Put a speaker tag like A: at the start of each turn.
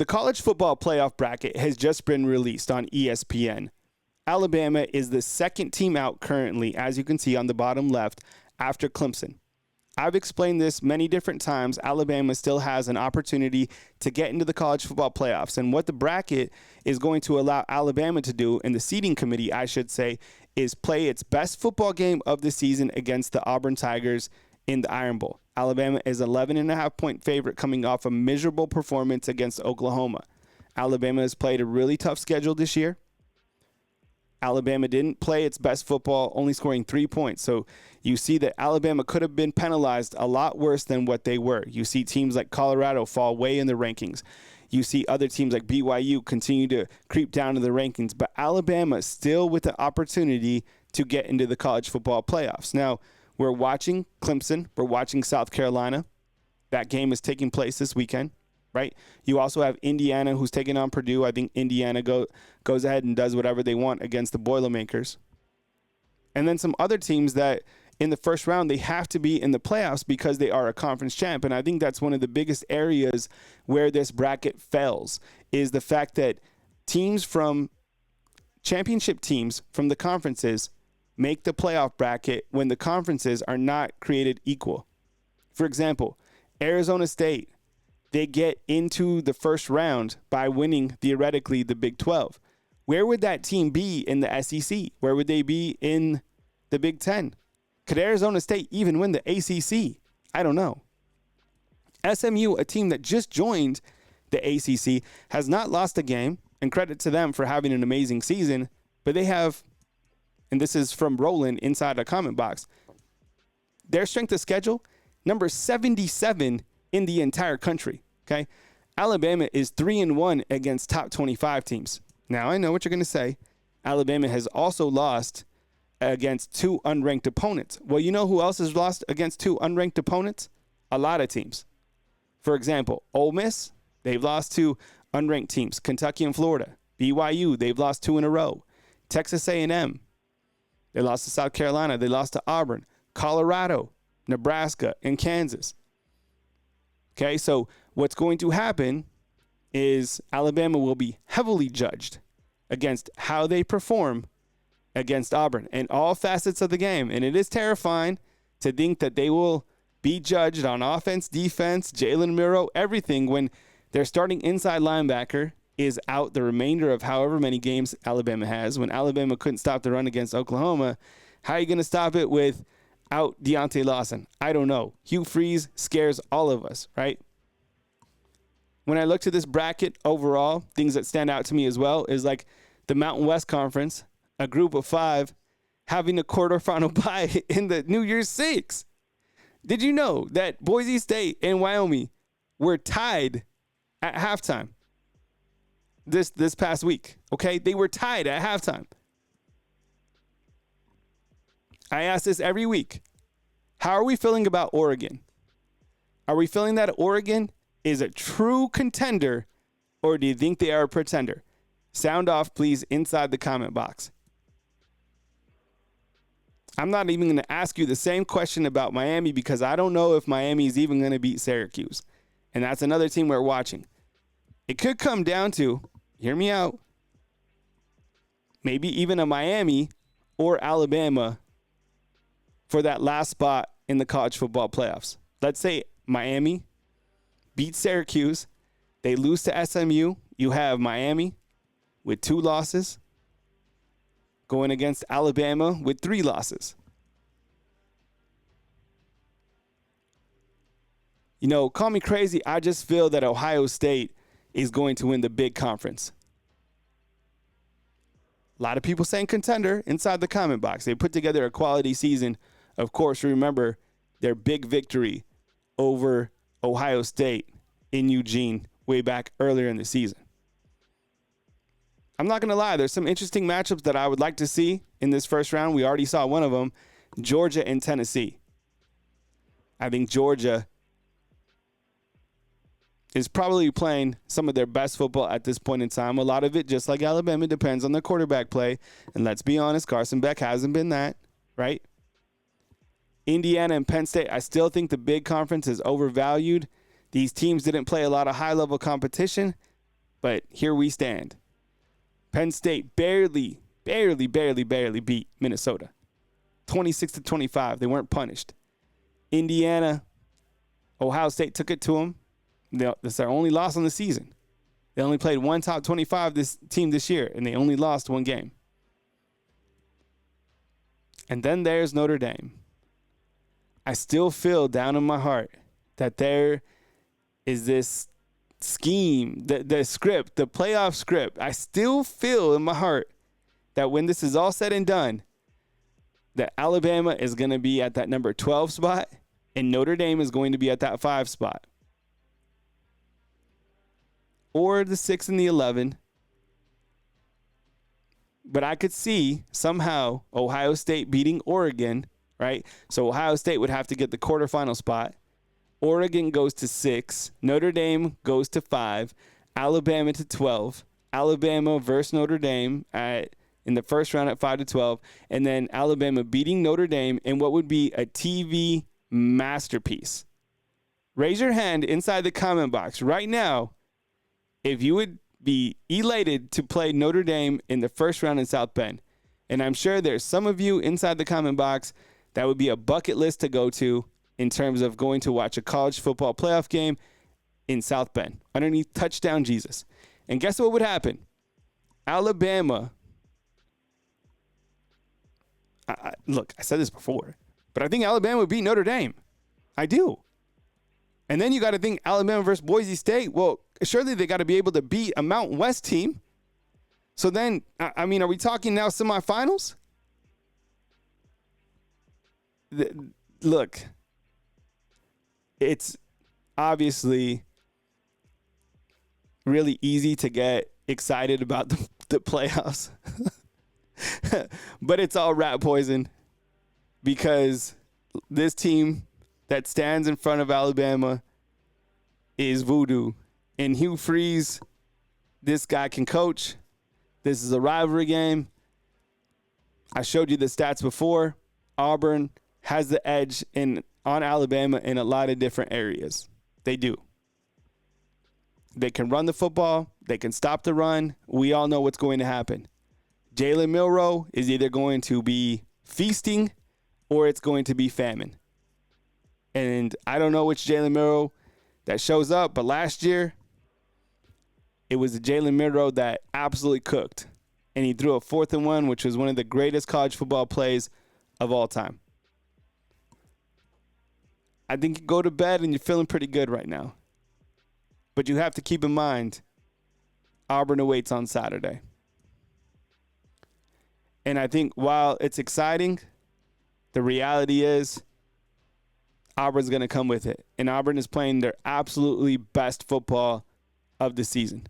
A: The college football playoff bracket has just been released on ESPN. Alabama is the second team out currently, as you can see on the bottom left, after Clemson. I've explained this many different times. Alabama still has an opportunity to get into the college football playoffs. And what the bracket is going to allow Alabama to do, and the seating committee, I should say, is play its best football game of the season against the Auburn Tigers in the Iron Bowl. Alabama is 11.5-point favorite coming off a miserable performance against Oklahoma. Alabama has played a really tough schedule this year. Alabama didn't play its best football, only scoring 3 points. So you see that Alabama could have been penalized a lot worse than what they were. You see teams like Colorado fall way in the rankings. You see other teams like BYU continue to creep down to the rankings. But Alabama still with the opportunity to get into the college football playoffs. Now, we're watching Clemson. We're watching South Carolina. That game is taking place this weekend. Right? You also have Indiana, who's taking on Purdue. I think Indiana goes ahead and does whatever they want against the Boilermakers. And then some other teams that in the first round, they have to be in the playoffs because they are a conference champ. And I think that's one of the biggest areas where this bracket fails, is the fact that teams from championship teams from the conferences make the playoff bracket when the conferences are not created equal. For example, Arizona State, they get into the first round by winning, theoretically, the Big 12. Where would that team be in the SEC? Where would they be in the Big 10? Could Arizona State even win the ACC? I don't know. SMU, a team that just joined the ACC, has not lost a game, and credit to them for having an amazing season, but they have, and this is from Roland inside a comment box, their strength of schedule, number 77 in the entire country, okay? Alabama is 3-1 against top 25 teams. Now, I know what you're going to say. Alabama has also lost against 2 unranked opponents. Well, you know who else has lost against 2 unranked opponents? A lot of teams. For example, Ole Miss, they've lost to unranked teams. Kentucky and Florida. BYU, they've lost 2 in a row. Texas A&M, they lost to South Carolina. They lost to Auburn. Colorado, Nebraska, and Kansas. Okay, so what's going to happen is Alabama will be heavily judged against how they perform against Auburn in all facets of the game. And it is terrifying to think that they will be judged on offense, defense, Jalen Miro, everything when their starting inside linebacker is out the remainder of however many games Alabama has. When Alabama couldn't stop the run against Oklahoma, how are you going to stop it with out Deontay Lawson? I don't know. Hugh Freeze scares all of us, right? When I look to this bracket overall, things that stand out to me as well is like the Mountain West Conference, a group of 5, having a quarterfinal bye in the New Year's Six. Did you know that Boise State and Wyoming were tied at halftime this past week? Okay, they were tied at halftime. I ask this every week. How are we feeling about Oregon? Are we feeling that Oregon is a true contender, or do you think they are a pretender? Sound off, please, inside the comment box. I'm not even going to ask you the same question about Miami because I don't know if Miami is even going to beat Syracuse. And that's another team we're watching. It could come down to, hear me out, maybe even a Miami or Alabama for that last spot in the college football playoffs. Let's say Miami beats Syracuse. They lose to SMU. You have Miami with 2 losses going against Alabama with 3 losses. You know, call me crazy. I just feel that Ohio State is going to win the big conference. A lot of people saying contender inside the comment box. They put together a quality season. Of course, remember their big victory over Ohio State in Eugene way back earlier in the season. I'm not going to lie. There's some interesting matchups that I would like to see in this first round. We already saw one of them, Georgia and Tennessee. I think Georgia is probably playing some of their best football at this point in time. A lot of it, just like Alabama, depends on the quarterback play. And let's be honest, Carson Beck hasn't been that, right? Indiana and Penn State, I still think the big conference is overvalued. These teams didn't play a lot of high-level competition. But here we stand. Penn State barely beat Minnesota. 26-25. They weren't punished. Indiana, Ohio State took it to them. That's their only loss on the season. They only played one top 25 team this year, and they only lost one game. And then there's Notre Dame. I still feel down in my heart that there is this scheme, the script, the playoff script. I still feel in my heart that when this is all said and done, that Alabama is going to be at that number 12 spot and Notre Dame is going to be at that 5 spot. Or the 6 and the 11. But I could see somehow Ohio State beating Oregon, right? So Ohio State would have to get the quarterfinal spot. Oregon goes to 6. Notre Dame goes to 5. Alabama to 12. Alabama versus Notre Dame in the first round at 5-12. And then Alabama beating Notre Dame in what would be a TV masterpiece. Raise your hand inside the comment box right now if you would be elated to play Notre Dame in the first round in South Bend. And I'm sure there's some of you inside the comment box that would be a bucket list to go to in terms of going to watch a college football playoff game in South Bend underneath Touchdown Jesus. And guess what would happen? Alabama. Look, I said this before, but I think Alabama would beat Notre Dame. I do. And then you got to think Alabama versus Boise State. Well, surely they got to be able to beat a Mountain West team. So then, I mean, are we talking now semifinals? Look, it's obviously really easy to get excited about the playoffs. But it's all rat poison because this team that stands in front of Alabama is voodoo. And Hugh Freeze, this guy can coach. This is a rivalry game. I showed you the stats before. Auburn has the edge on Alabama in a lot of different areas. They do. They can run the football. They can stop the run. We all know what's going to happen. Jalen Milroe is either going to be feasting or it's going to be famine. And I don't know which Jalen Milroe that shows up, but last year it was the Jalen Milroe that absolutely cooked. And he threw a 4th and 1, which was one of the greatest college football plays of all time. I think you go to bed and you're feeling pretty good right now. But you have to keep in mind, Auburn awaits on Saturday. And I think while it's exciting, the reality is Auburn's going to come with it. And Auburn is playing their absolutely best football of the season.